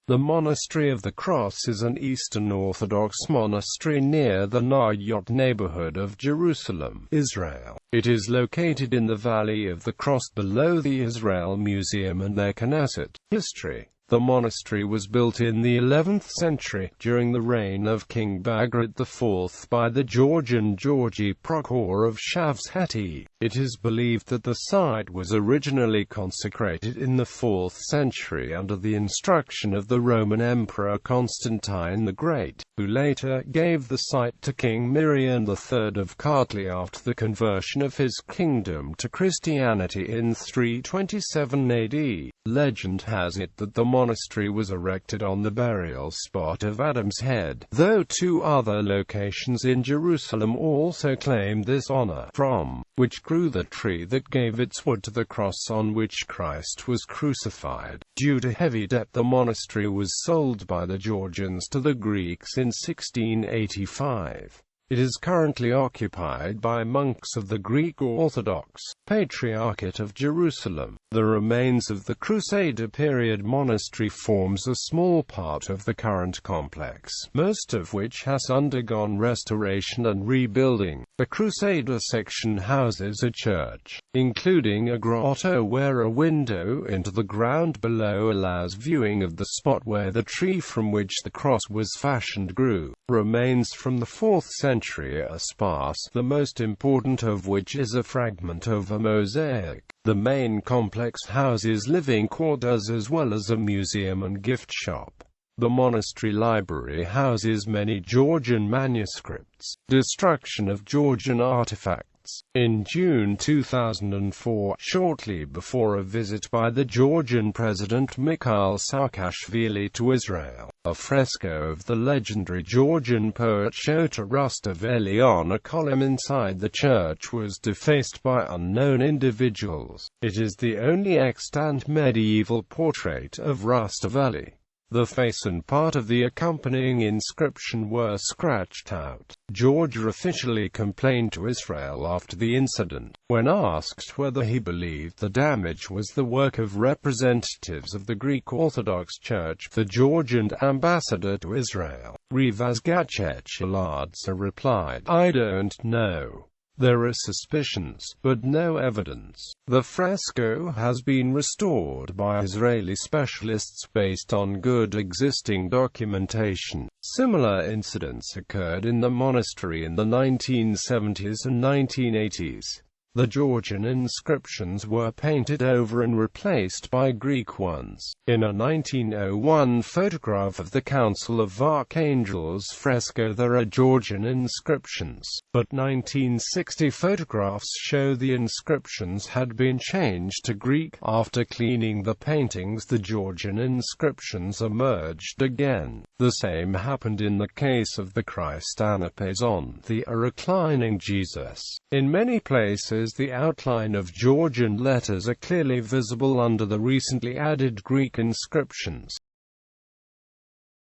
The Monastery of the Cross is an Eastern Orthodox monastery near the Nayot neighborhood of Jerusalem, Israel. It is located in the Valley of the Cross below the Israel Museum and their Knesset. History. The monastery was built in the 11th century, during the reign of King Bagrat IV, by the Georgian Georgi Prokhor of Shavs-Heti. It is believed that the site was originally consecrated in the 4th century under the instruction of the Roman Emperor Constantine the Great, who later gave the site to King Mirian III of Kartli after the conversion of his kingdom to Christianity in 327 AD. Legend has it that the monastery was erected on the burial spot of Adam's head, though two other locations in Jerusalem also claim this honor, from which grew the tree that gave its wood to the cross on which Christ was crucified. Due to heavy debt, the monastery was sold by the Georgians to the Greeks in 1685. It is currently occupied by monks of the Greek Orthodox Patriarchate of Jerusalem. The remains of the Crusader period monastery forms a small part of the current complex, most of which has undergone restoration and rebuilding. The Crusader section houses a church, including a grotto where a window into the ground below allows viewing of the spot where the tree from which the cross was fashioned grew. Remains from the 4th century are sparse, the most important of which is a fragment of a mosaic. The main complex houses living quarters as well as a museum and gift shop. The monastery library houses many Georgian manuscripts. Destruction of Georgian artifacts. In June 2004, shortly before a visit by the Georgian President Mikhail Saakashvili to Israel, a fresco of the legendary Georgian poet Shota Rustaveli on a column inside the church was defaced by unknown individuals. It is the only extant medieval portrait of Rustaveli. The face and part of the accompanying inscription were scratched out. Georgia officially complained to Israel after the incident. When asked whether he believed the damage was the work of representatives of the Greek Orthodox Church, the Georgian ambassador to Israel, Rivaz Gachechladze, replied, "I don't know. There are suspicions, but no evidence." The fresco has been restored by Israeli specialists based on good existing documentation. Similar incidents occurred in the monastery in the 1970s and 1980s. The Georgian inscriptions were painted over and replaced by Greek ones. In a 1901 photograph of the Council of Archangels fresco there are Georgian inscriptions, but 1960 photographs show the inscriptions had been changed to Greek. After cleaning the paintings, the Georgian inscriptions emerged again. The same happened in the case of the Christ Anapazon, the reclining Jesus. In many places, the outline of Georgian letters are clearly visible under the recently added Greek inscriptions.